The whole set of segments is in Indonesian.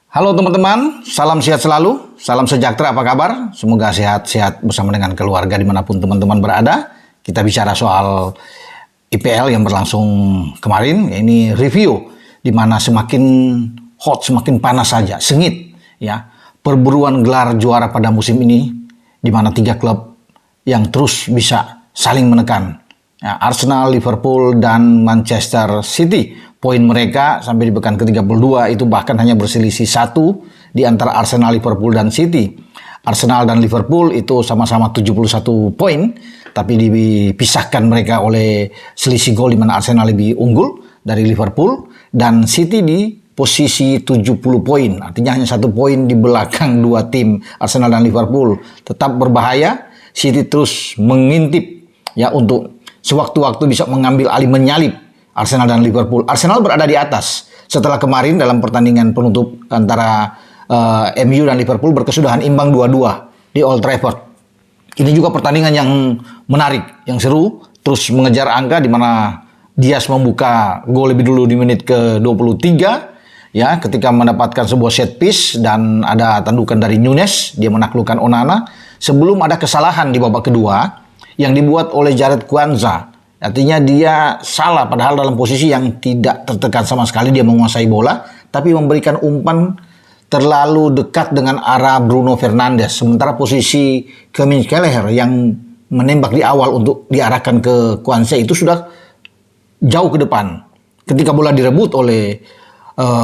Halo teman-teman, salam sehat selalu, salam sejahtera, apa kabar? Semoga sehat-sehat bersama dengan keluarga dimanapun teman-teman berada. Kita bicara soal IPL yang berlangsung kemarin, ini review, di mana semakin hot, semakin panas saja, sengit, ya, perburuan gelar juara pada musim ini, di mana tiga klub yang terus bisa saling menekan. Ya, Arsenal, Liverpool, dan Manchester City. Poin mereka sampai di pekan ke-32 itu bahkan hanya berselisih 1 di antara Arsenal, Liverpool, dan City. Arsenal dan Liverpool itu sama-sama 71 poin, tapi dipisahkan mereka oleh selisih gol di mana Arsenal lebih unggul dari Liverpool, dan City di posisi 70 poin. Artinya hanya 1 poin di belakang dua tim Arsenal dan Liverpool. Tetap berbahaya, City terus mengintip ya untuk sewaktu-waktu bisa mengambil alih menyalip Arsenal dan Liverpool. Arsenal berada di atas setelah kemarin dalam pertandingan penutup antara MU dan Liverpool berkesudahan imbang 2-2 di Old Trafford. Ini juga pertandingan yang menarik, yang seru, terus mengejar angka di mana Diaz membuka gol lebih dulu di menit ke-23 ya, ketika mendapatkan sebuah set piece dan ada tandukan dari Nunes, dia menaklukkan Onana sebelum ada kesalahan di babak kedua yang dibuat oleh Jarred Quansah. Artinya dia salah padahal dalam posisi yang tidak tertekan sama sekali, dia menguasai bola tapi memberikan umpan terlalu dekat dengan arah Bruno Fernandes, sementara posisi Kevin Kelleher yang menembak di awal untuk diarahkan ke Quansah itu sudah jauh ke depan. Ketika bola direbut oleh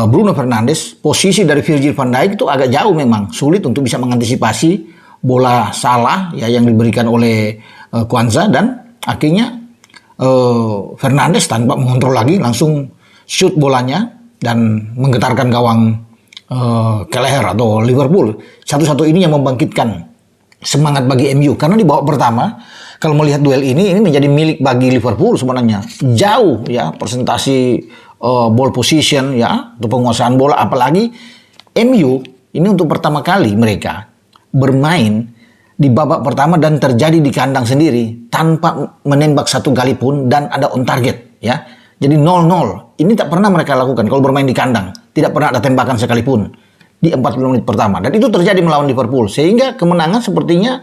Bruno Fernandes, posisi dari Virgil van Dijk itu agak jauh, memang sulit untuk bisa mengantisipasi bola salah ya yang diberikan oleh Quansah, dan akhirnya Fernandes tanpa mengontrol lagi langsung shoot bolanya dan menggetarkan gawang Kelleher atau Liverpool. Satu-satu ini yang membangkitkan semangat bagi MU, karena di babak pertama kalau melihat duel ini menjadi milik bagi Liverpool sebenarnya. Jauh ya persentasi ball position ya untuk penguasaan bola, apalagi MU ini untuk pertama kali mereka bermain di babak pertama dan terjadi di kandang sendiri tanpa menembak satu kali pun dan ada on target ya. Jadi 0-0. Ini tak pernah mereka lakukan kalau bermain di kandang. Tidak pernah ada tembakan sekalipun di 40 menit pertama, dan itu terjadi melawan Liverpool sehingga kemenangan sepertinya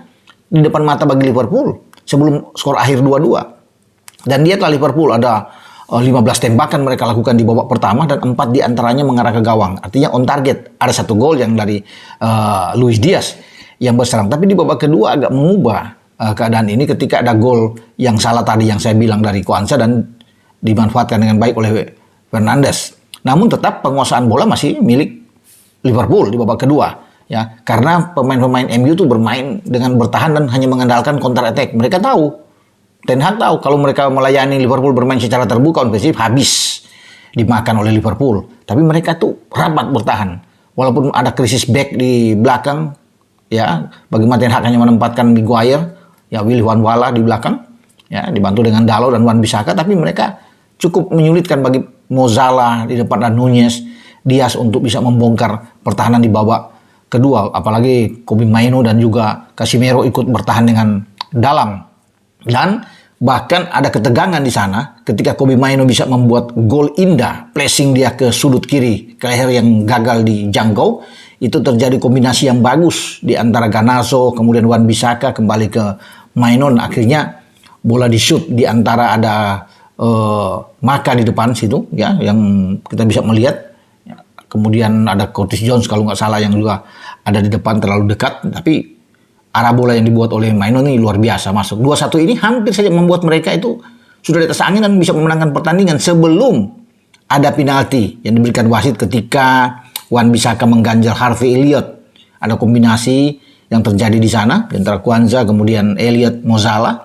di depan mata bagi Liverpool sebelum skor akhir 2-2. Dan lihatlah Liverpool ada 15 tembakan mereka lakukan di babak pertama dan 4 diantaranya mengarah ke gawang. Artinya on target. Ada 1 gol yang dari Luis Diaz yang berserang. Tapi di babak kedua agak mengubah keadaan ini ketika ada gol yang salah tadi yang saya bilang dari Quansah dan dimanfaatkan dengan baik oleh Fernandes. Namun tetap penguasaan bola masih milik Liverpool di babak kedua ya, karena pemain-pemain MU itu bermain dengan bertahan dan hanya mengandalkan counter attack. Mereka tahu, Ten Hag tahu kalau mereka melayani Liverpool bermain secara terbuka ofensif habis dimakan oleh Liverpool. Tapi mereka tuh rapat bertahan walaupun ada krisis back di belakang. Ya, bagaimana Ten Hag hanya menempatkan Maguire, ya Willy Wan-Wala di belakang, ya dibantu dengan Dalot dan Wan-Bissaka, tapi mereka cukup menyulitkan bagi Mo Salah di depan dan Nunez, Diaz untuk bisa membongkar pertahanan di babak kedua, apalagi Kobbie Mainoo dan juga Casemiro ikut bertahan dengan dalam, dan bahkan ada ketegangan di sana ketika Kobbie Mainoo bisa membuat gol indah, placing dia ke sudut kiri, Kelleher yang gagal dijangkau. Itu terjadi kombinasi yang bagus di antara Garnacho, kemudian Wan-Bissaka kembali ke Mainoo. Akhirnya bola di shoot di antara ada Maka di depan situ ya yang kita bisa melihat. Ya, kemudian ada Curtis Jones kalau nggak salah yang juga ada di depan terlalu dekat. Tapi arah bola yang dibuat oleh Mainoo ini luar biasa masuk. 2-1 ini hampir saja membuat mereka itu sudah di atas angin dan bisa memenangkan pertandingan sebelum ada penalti yang diberikan wasit ketika Wan-Bissaka mengganjal Harvey Elliott. Ada kombinasi yang terjadi di sana di antara Quansah kemudian Elliott, Mo Salah.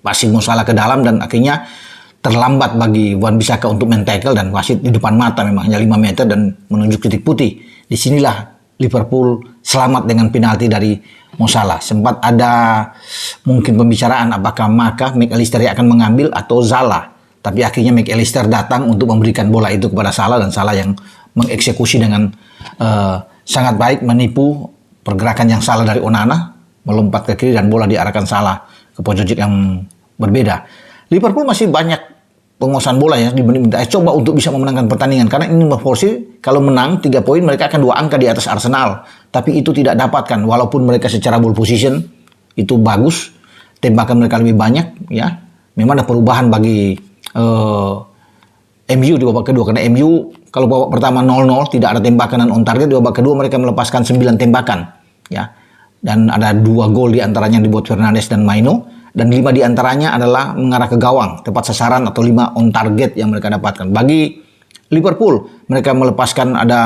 Passing Mo Salah ke dalam dan akhirnya terlambat bagi Wan-Bissaka untuk men-tackle dan wasit di depan mata memang hanya 5 meter dan menunjuk titik putih. Disinilah Liverpool selamat dengan penalti dari Mo Salah. Sempat ada mungkin pembicaraan apakah McAllister yang akan mengambil atau Salah. Tapi akhirnya McAllister datang untuk memberikan bola itu kepada Salah dan Salah yang mengeksekusi dengan sangat baik, menipu pergerakan yang salah dari Onana, melompat ke kiri dan bola diarahkan Salah ke pojok yang berbeda. Liverpool masih banyak penguasaan bola ya dibanding coba untuk bisa memenangkan pertandingan, karena ini Forsi kalau menang 3 poin mereka akan 2 angka di atas Arsenal, tapi itu tidak dapatkan walaupun mereka secara ball position itu bagus, tembakan mereka lebih banyak ya. Memang ada perubahan bagi MU di babak kedua, karena MU kalau babak pertama 0-0 tidak ada tembakan dan on target, di babak kedua mereka melepaskan 9 tembakan ya, dan ada 2 gol di antaranya dibuat Fernandes dan Maino, dan 5 di antaranya adalah mengarah ke gawang, tepat sasaran, atau 5 on target yang mereka dapatkan. Bagi Liverpool, mereka melepaskan ada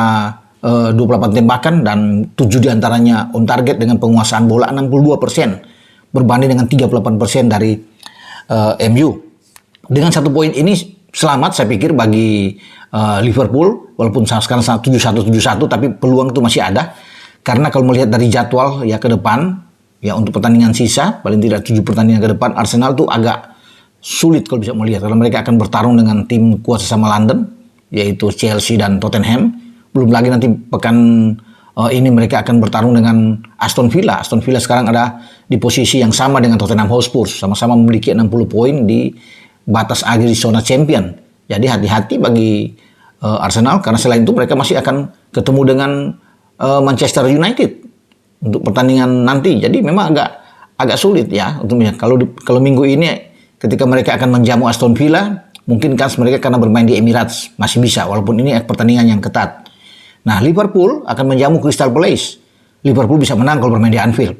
28 tembakan dan 7 di antaranya on target dengan penguasaan bola 62%, berbanding dengan 38% dari MU. Dengan 1 poin ini selamat saya pikir bagi Liverpool, walaupun sekarang 71-71, tapi peluang itu masih ada. Karena kalau melihat dari jadwal ya ke depan, ya untuk pertandingan sisa, paling tidak 7 pertandingan ke depan, Arsenal tuh agak sulit kalau bisa melihat. Karena mereka akan bertarung dengan tim kuat sesama London, yaitu Chelsea dan Tottenham. Belum lagi nanti pekan ini mereka akan bertarung dengan Aston Villa. Aston Villa sekarang ada di posisi yang sama dengan Tottenham Hotspur. Sama-sama memiliki 60 poin di batas akhir di zona champion. Jadi hati-hati bagi Arsenal, karena selain itu mereka masih akan ketemu dengan Manchester United untuk pertandingan nanti. Jadi memang agak sulit ya untuk kalau minggu ini ketika mereka akan menjamu Aston Villa, mungkin kans mereka karena bermain di Emirates masih bisa, walaupun ini pertandingan yang ketat. Nah, Liverpool akan menjamu Crystal Palace. Liverpool bisa menang kalau bermain di Anfield.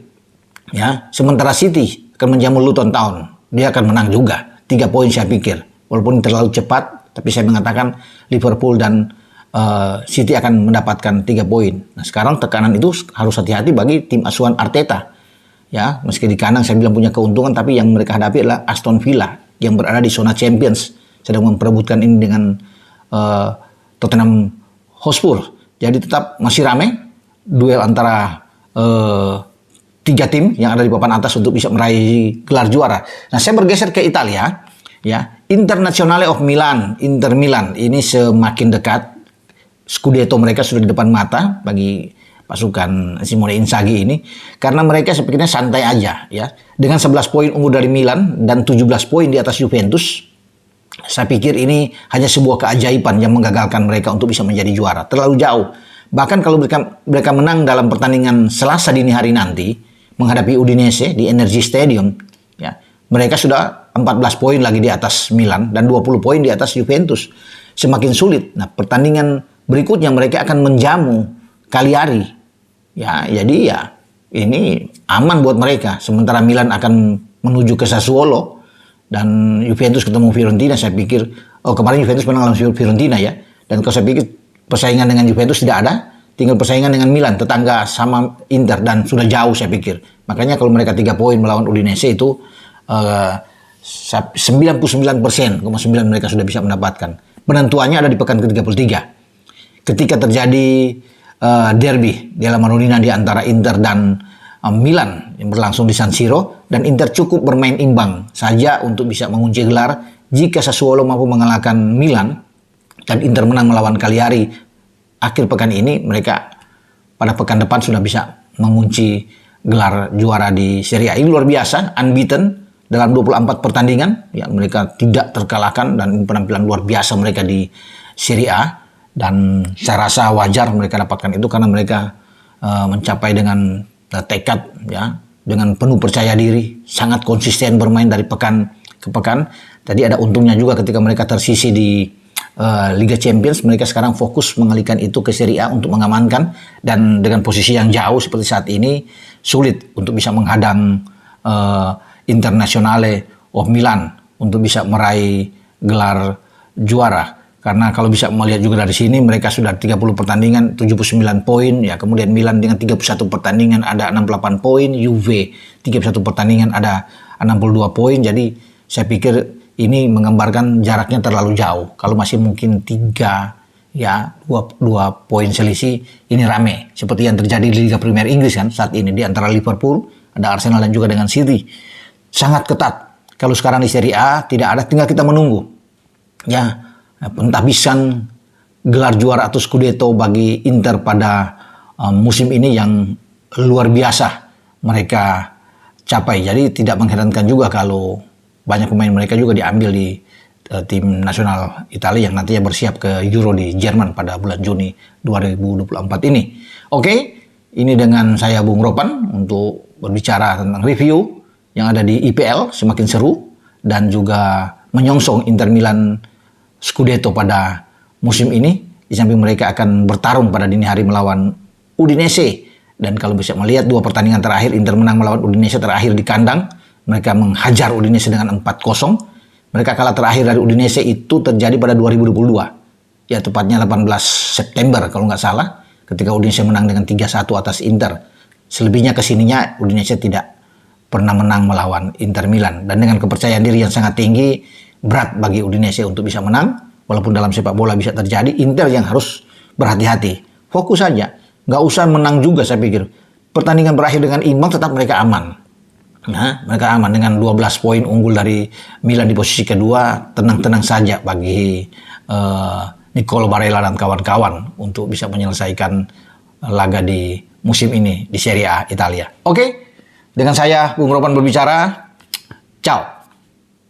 Ya, sementara City akan menjamu Luton Town. Dia akan menang juga. 3 poin saya pikir. Walaupun terlalu cepat, tapi saya mengatakan Liverpool dan City akan mendapatkan 3 poin. Nah, sekarang tekanan itu harus hati-hati bagi tim asuhan Arteta. Ya, meski di kandang saya bilang punya keuntungan, tapi yang mereka hadapi adalah Aston Villa yang berada di zona Champions, sedang memperebutkan ini dengan Tottenham Hotspur. Jadi tetap masih ramai duel antara 3 tim yang ada di papan atas untuk bisa meraih gelar juara. Nah, saya bergeser ke Italia. Ya, Internazionale of Milan, Inter Milan ini semakin dekat. Scudetto mereka sudah di depan mata bagi pasukan Simone Inzaghi ini, karena mereka sepertinya santai aja ya. Dengan 11 poin unggul dari Milan dan 17 poin di atas Juventus, saya pikir ini hanya sebuah keajaiban yang menggagalkan mereka untuk bisa menjadi juara. Terlalu jauh. Bahkan kalau mereka menang dalam pertandingan Selasa dini hari nanti menghadapi Udinese di Energy Stadium, ya, mereka sudah 14 poin lagi di atas Milan dan 20 poin di atas Juventus. Semakin sulit. Nah, pertandingan berikutnya mereka akan menjamu Cagliari. Ya, jadi ya ini aman buat mereka. Sementara Milan akan menuju ke Sassuolo dan Juventus ketemu Fiorentina. Saya pikir kemarin Juventus menang lawan Fiorentina ya. Dan kalau saya pikir persaingan dengan Juventus tidak ada, tinggal persaingan dengan Milan, tetangga sama Inter, dan sudah jauh saya pikir. Makanya kalau mereka 3 poin melawan Udinese itu 99,9 mereka sudah bisa mendapatkan. Penentuannya ada di pekan ke-33. Ketika terjadi derby di La Madonnina di antara Inter dan Milan yang berlangsung di San Siro, dan Inter cukup bermain imbang saja untuk bisa mengunci gelar. Jika Sassuolo mampu mengalahkan Milan dan Inter menang melawan Cagliari akhir pekan ini, mereka pada pekan depan sudah bisa mengunci gelar juara di Serie A. Ini luar biasa, unbeaten dalam 24 pertandingan. Ya, mereka tidak terkalahkan dan penampilan luar biasa mereka di Serie A. Dan saya rasa wajar mereka dapatkan itu karena mereka mencapai dengan tekad ya, dengan penuh percaya diri, sangat konsisten bermain dari pekan ke pekan. Tadi ada untungnya juga ketika mereka tersisi di Liga Champions, mereka sekarang fokus mengalihkan itu ke Serie A untuk mengamankan, dan dengan posisi yang jauh seperti saat ini sulit untuk bisa menghadang Internazionale of Milan untuk bisa meraih gelar juara. Karena kalau bisa melihat juga dari sini, mereka sudah 30 pertandingan, 79 poin. Ya, kemudian Milan dengan 31 pertandingan ada 68 poin. Juve 31 pertandingan ada 62 poin. Jadi saya pikir ini menggambarkan jaraknya terlalu jauh. Kalau masih mungkin 3, ya 2 poin selisih, ini rame. Seperti yang terjadi di Liga Premier Inggris kan saat ini. Di antara Liverpool, ada Arsenal dan juga dengan City. Sangat ketat. Kalau sekarang di Serie A tidak ada, tinggal kita menunggu. Ya, pentabisan gelar juara atau Scudetto bagi Inter pada musim ini yang luar biasa mereka capai. Jadi tidak mengherankan juga kalau banyak pemain mereka juga diambil di tim nasional Italia yang nantinya bersiap ke Euro di Jerman pada bulan Juni 2024 ini. Oke, ini dengan saya Bung Ropan untuk berbicara tentang review yang ada di IPL semakin seru dan juga menyongsong Inter Milan Scudetto pada musim ini. Di samping mereka akan bertarung pada dini hari melawan Udinese. Dan kalau bisa melihat 2 pertandingan terakhir, Inter menang melawan Udinese terakhir di kandang. Mereka menghajar Udinese dengan 4-0. Mereka kalah terakhir dari Udinese itu terjadi pada 2022. Ya tepatnya 18 September kalau nggak salah. Ketika Udinese menang dengan 3-1 atas Inter. Selebihnya kesininya Udinese tidak pernah menang melawan Inter Milan. Dan dengan kepercayaan diri yang sangat tinggi, berat bagi Udinese untuk bisa menang. Walaupun dalam sepak bola bisa terjadi, Inter yang harus berhati-hati. Fokus saja. Nggak usah menang juga saya pikir. Pertandingan berakhir dengan imbang tetap mereka aman. Nah, mereka aman dengan 12 poin unggul dari Milan di posisi kedua. Tenang-tenang saja bagi Nicolo Barella dan kawan-kawan untuk bisa menyelesaikan laga di musim ini di Serie A Italia. Oke, dengan saya Bung Ropan berbicara. Ciao.